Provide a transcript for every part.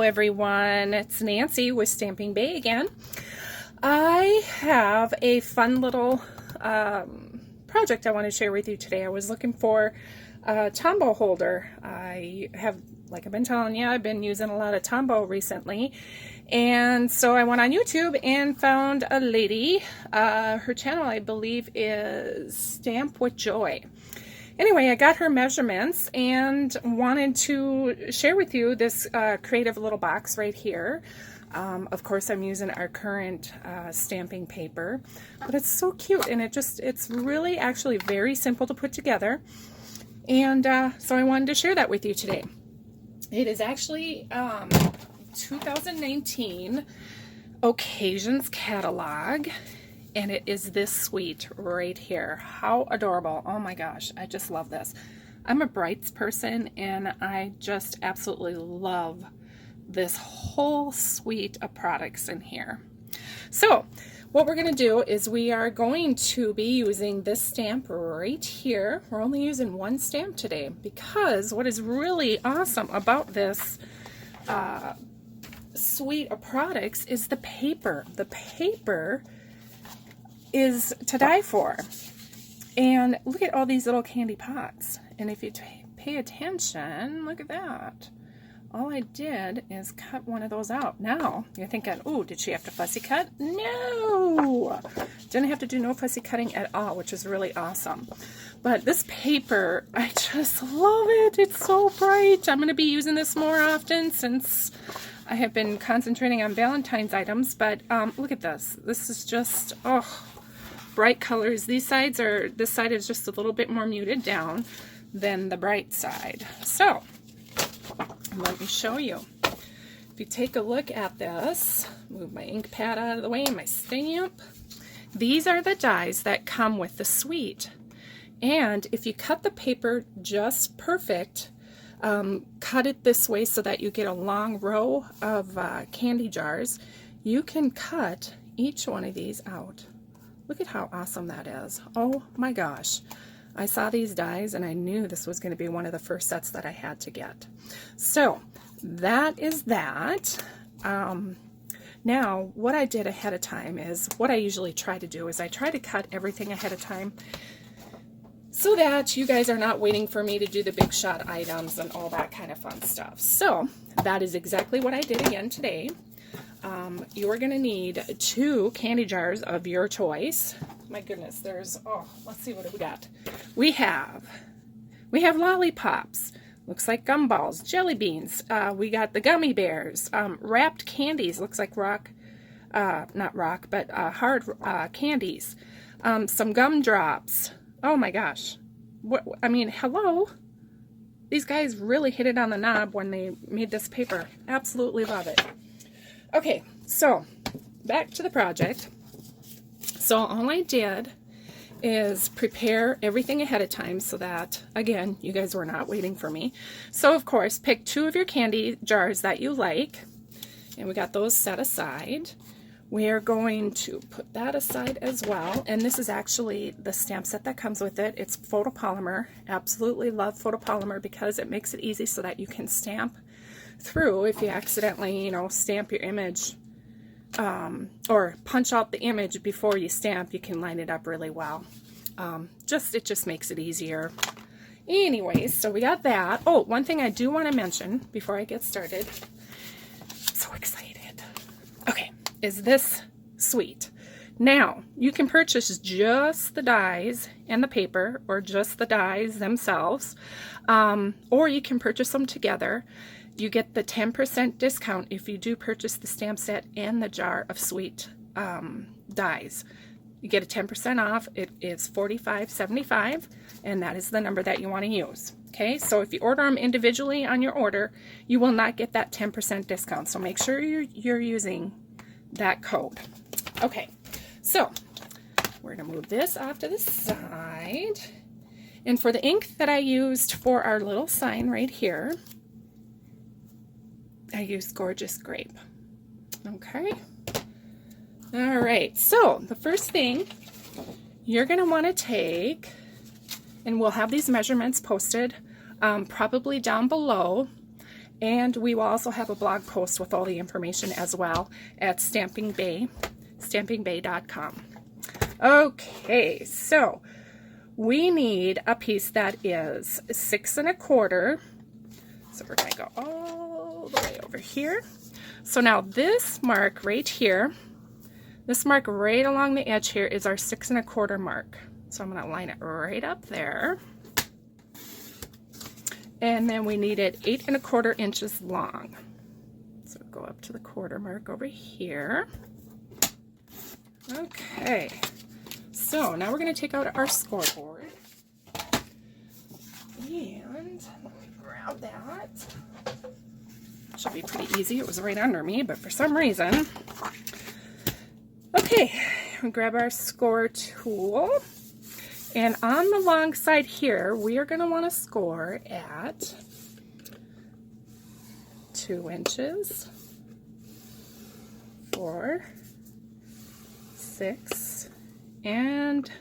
everyone, it's Nancy with Stamping BAE again. I have a fun little project I want to share with you today. I was looking for a Tombow holder. I have, like I've been telling you, I've been using a lot of Tombow recently, and so I went on YouTube and found a lady. Her channel, I believe, is Stamp with Joy. Anyway, I got her measurements and wanted to share with you this creative little box right here. Of course, I'm using our current stamping paper, but it's so cute, and it's really actually very simple to put together. And so I wanted to share that with you today. It is actually 2019 Occasions catalog. And it is this sweet right here. How adorable. Oh my gosh, I just love this. I'm a brights person, and I just absolutely love this whole suite of products in here. So what we're going to do is we are going to be using this stamp right here. We're only using one stamp today because what is really awesome about this suite of products is the paper. The paper is to die for. And look at all these little candy pots. And if you pay attention, look at that. All I did is cut one of those out. Now, you're thinking, oh, did she have to fussy cut? No! Didn't have to do no fussy cutting at all, which is really awesome. But this paper, I just love it. It's so bright. I'm going to be using this more often since I have been concentrating on Valentine's items. But look at this. This is just, oh, bright colors. This side is just a little bit more muted down than the bright side. So let me show you. If you take a look at this, move my ink pad out of the way and my stamp. These are the dies that come with the suite. And if you cut the paper just perfect, cut it this way so that you get a long row of candy jars, you can cut each one of these out. Look at how awesome that is. Oh my gosh. I saw these dies and I knew this was going to be one of the first sets that I had to get. So that is that. Now what I did ahead of time is, what I usually try to do is I try to cut everything ahead of time so that you guys are not waiting for me to do the big shot items and all that kind of fun stuff. So that is exactly what I did again today. You're going to need 2 candy jars of your choice. My goodness, there's, oh, let's see what we got. We have lollipops. Looks like gumballs, jelly beans. We got the gummy bears, wrapped candies. Looks like not rock, but hard candies. Some gumdrops. Oh my gosh. I mean, hello. These guys really hit it on the knob when they made this paper. Absolutely love it. Okay, so back to the project. So all I did is prepare everything ahead of time so that, again, you guys were not waiting for me. So of course, pick 2 of your candy jars that you like, and we got those set aside. We are going to put that aside as well, and this is actually the stamp set that comes with it. It's photopolymer. Absolutely love photopolymer because it makes it easy so that you can stamp through if you accidentally, stamp your image or punch out the image before you stamp. You can line it up really well. It just makes it easier. Anyways, so we got that. Oh, one thing I do want to mention before I get started. So excited. Okay, is this sweet. Now, you can purchase just the dies and the paper, or just the dies themselves, or you can purchase them together. You get the 10% discount if you do purchase the stamp set and the jar of sweet dies. You get a 10% off. It is $45.75, and that is the number that you want to use. Okay, so if you order them individually on your order, you will not get that 10% discount. So make sure you're using that code. Okay, so we're going to move this off to the side. And for the ink that I used for our little sign right here, I used Gorgeous Grape. Okay. All right. So the first thing you're going to want to take, and we'll have these measurements posted probably down below, And we will also have a blog post with all the information as well at stampingbay.com. Okay, so we need a piece that is 6 1/4. So we're going to go all the way over here. So now this mark right here, this mark right along the edge here is our 6 1/4 mark. So I'm going to line it right up there. And then we need it 8 1/4 inches long. So go up to the quarter mark over here. Okay. So now we're going to take out our scoreboard. And let me grab that. Should be pretty easy. It was right under me, but for some reason. Okay, we'll grab our score tool. And on the long side here, we are going to want to score at 2 inches, 4, 6, and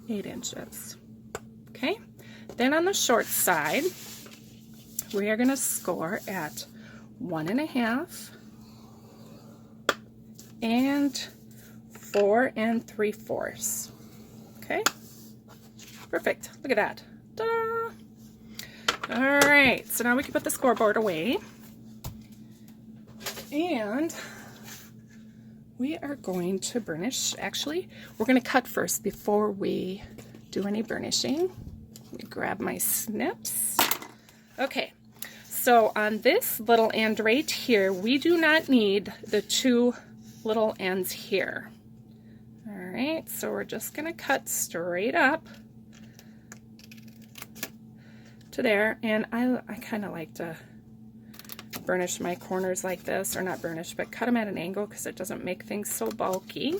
8 inches. Okay, then on the short side, we are going to score at 1 1/2 and 4 3/4. Okay, perfect. Look at that. Ta-da! All right, so now we can put the scoreboard away. And we are going to burnish. Actually, we're going to cut first before we do any burnishing. Let me grab my snips. Okay, so on this little end right here, we do not need the 2 little ends here. All right, so we're just going to cut straight up to there. And I kind of like to burnish my corners like this, or not burnish, but cut them at an angle because it doesn't make things so bulky.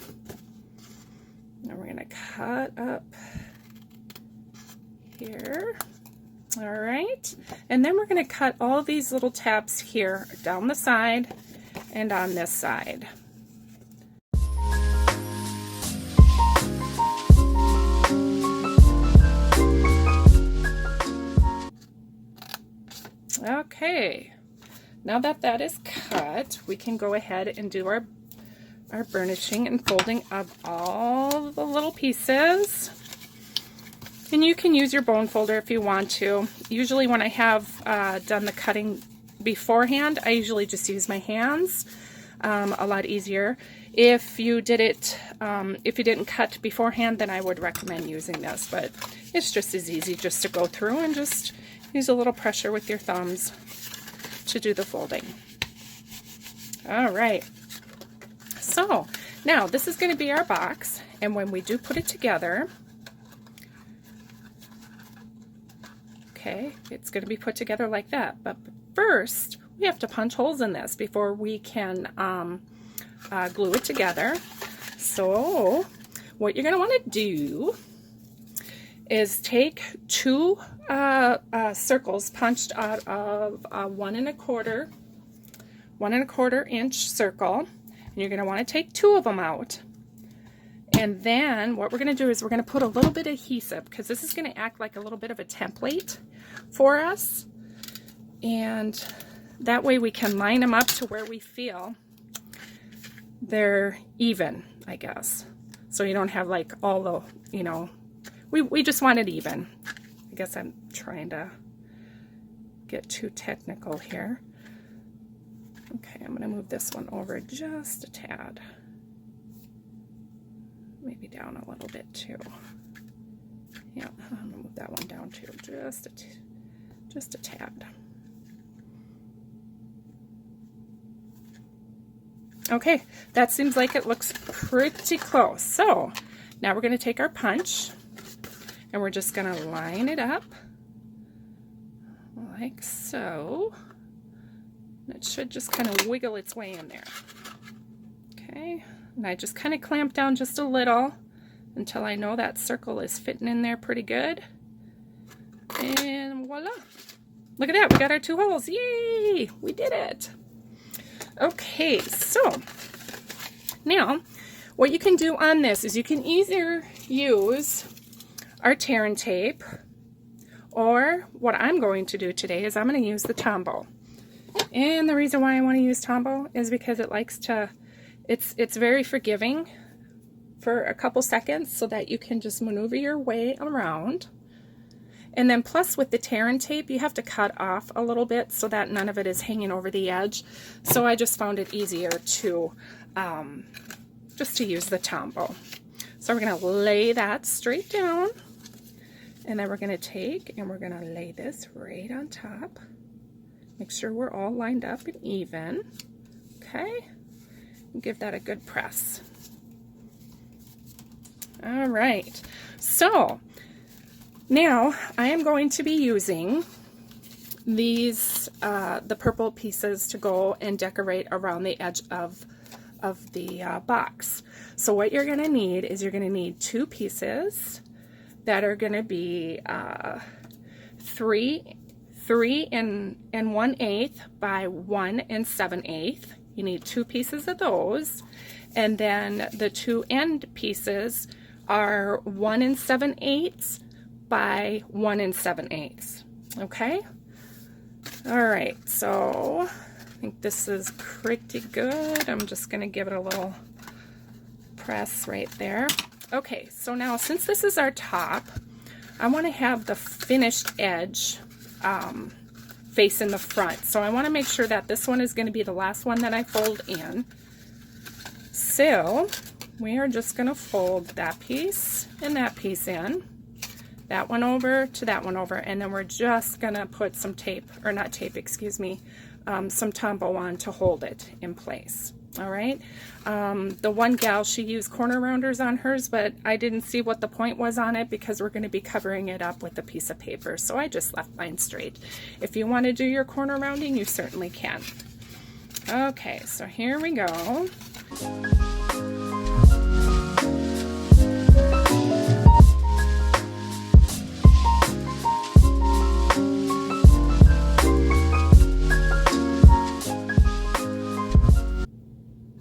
And we're going to cut up here. All right, and then we're going to cut all these little tabs here down the side and on this side. Okay, now that that is cut, we can go ahead and do our burnishing and folding of all the little pieces. And you can use your bone folder if you want to. Usually when I have done the cutting beforehand, I usually just use my hands. A lot easier. If you did it, if you didn't cut beforehand, then I would recommend using this. But it's just as easy just to go through and just use a little pressure with your thumbs to do the folding. All right. So now this is going to be our box, and when we do put it together, okay, it's going to be put together like that. But first, we have to punch holes in this before we can glue it together. So what you're going to want to do is take 2 circles punched out of a 1 1/4 inch circle, and you're going to want to take 2 of them out. And then what we're going to do is we're going to put a little bit of adhesive, because this is going to act like a little bit of a template for us, and that way we can line them up to where we feel they're even, I guess. So you don't have like all the, you know, we just want it even. I guess I'm trying to get too technical here. Okay, I'm going to move this one over just a tad. Maybe down a little bit too. Yeah, I'm going to move that one down too, just a tad. Okay, that seems like it looks pretty close. So now we're going to take our punch, and we're just going to line it up like so. It should just kind of wiggle its way in there. Okay, and I just kind of clamp down just a little until I know that circle is fitting in there pretty good. And voila! Look at that, we got our 2 holes. Yay! We did it! Okay, so now what you can do on this is you can either use our tear and tape, or what I'm going to do today is I'm going to use the Tombow. And the reason why I want to use Tombow is because it likes to, it's very forgiving for a couple seconds so that you can just maneuver your way around. And then plus with the tear and tape, you have to cut off a little bit so that none of it is hanging over the edge. So I just found it easier to just to use the Tombow. So we're going to lay that straight down, and then we're going to take and we're going to lay this right on top. Make sure we're all lined up and even. Okay, and give that a good press. All right, so now I am going to be using these, the purple pieces to go and decorate around the edge of the box. So what you're gonna need is you're gonna need 2 pieces that are gonna be 3 and 1/8 by 1 7/8. You need 2 pieces of those, and then the 2 end pieces are 1 7/8 by 1 7/8. Okay. All right, so I think this is pretty good. I'm just going to give it a little press right there. Okay, so now since this is our top, I want to have the finished edge facing the front. So I want to make sure that this one is going to be the last one that I fold in. So we are just going to fold that piece and that piece in. That one over to that one over, and then we're just gonna put some tape, or not tape, excuse me, some Tombow on to hold it in place. All right. The one gal, she used corner rounders on hers, but I didn't see what the point was on it because we're going to be covering it up with a piece of paper, so I just left mine straight. If you want to do your corner rounding, you certainly can. Okay, so here we go.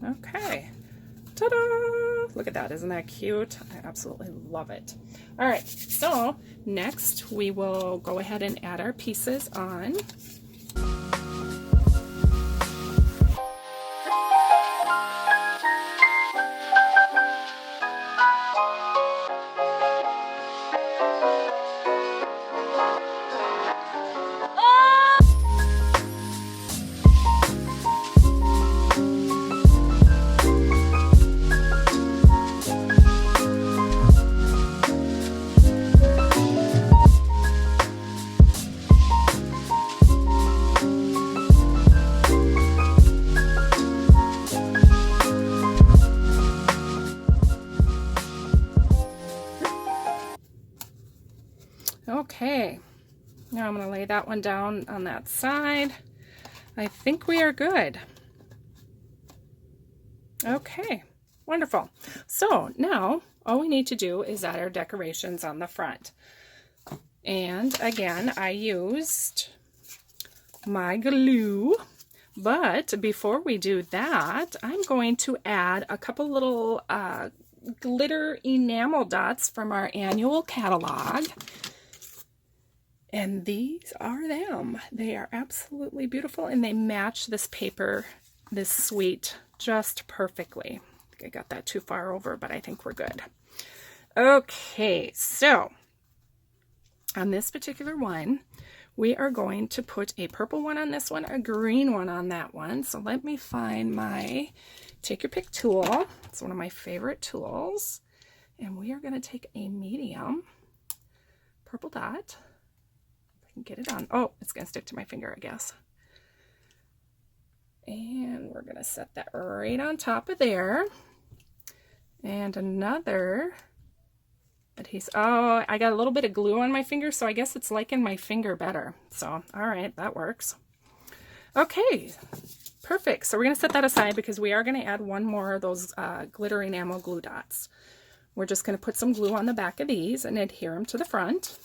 Okay, ta-da! Look at that, isn't that cute? I absolutely love it. All right, so next we will go ahead and add our pieces on. Okay, now I'm going to lay that one down on that side. I think we are good. Okay, wonderful. So now all we need to do is add our decorations on the front. And again, I used my glue, but before we do that, I'm going to add a couple little glitter enamel dots from our annual catalog. And these are them. They are absolutely beautiful, and they match this paper, this suite, just perfectly. I think I got that too far over, but I think we're good. Okay, so on this particular one, we are going to put a purple one on this one, a green one on that one. So let me find my take your pick tool. It's one of my favorite tools. And we are going to take a medium purple dot. Get it on. Oh, it's going to stick to my finger, I guess. And we're going to set that right on top of there. And another adhesive. Oh, I got a little bit of glue on my finger, so I guess it's liking my finger better. So, all right, that works. Okay, perfect. So we're going to set that aside because we are going to add one more of those glitter enamel glue dots. We're just going to put some glue on the back of these and adhere them to the front.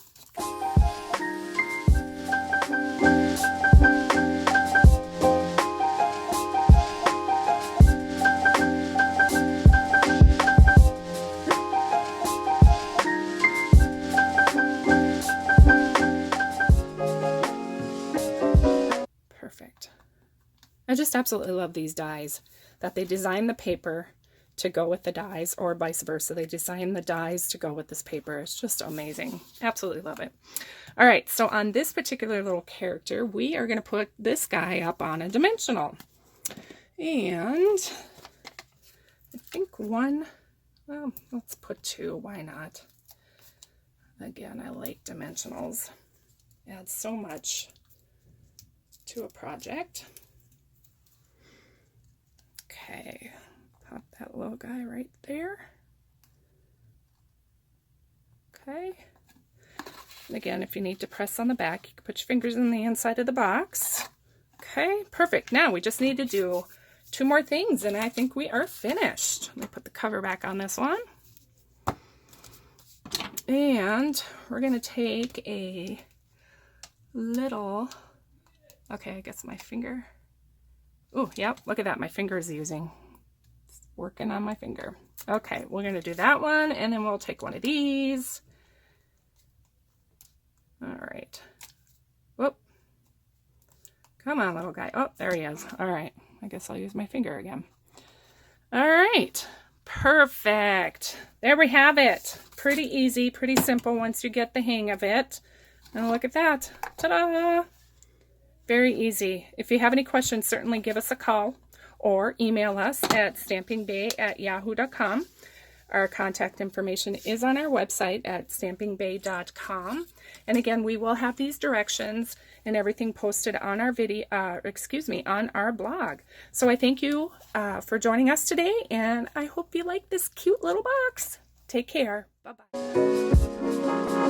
Perfect. I just absolutely love these dies, that they design the paper to go with the dies, or vice versa. They design the dies to go with this paper. It's just amazing. Absolutely love it. All right, so on this particular little character, we are going to put this guy up on a dimensional. And I think one, well, let's put two. Why not? Again, I like dimensionals. Adds so much to a project. Okay, pop that little guy right there. Okay. And again, if you need to press on the back, you can put your fingers in the inside of the box. Okay, perfect. Now we just need to do two more things, and I think we are finished. Let me put the cover back on this one. And we're going to take a little, okay, I guess my finger. Oh, yep, look at that. My finger is using. It's working on my finger. Okay, we're going to do that one, and then we'll take one of these. All right. Whoop. Come on, little guy. Oh, there he is. All right. I guess I'll use my finger again. All right. Perfect. There we have it. Pretty easy, pretty simple once you get the hang of it. And look at that. Ta-da! Very easy. If you have any questions, certainly give us a call or email us at stampingbay@yahoo.com. Our contact information is on our website at stampingbay.com. And again, we will have these directions and everything posted on our video, on our blog. So I thank you for joining us today, and I hope you like this cute little box. Take care. Bye-bye.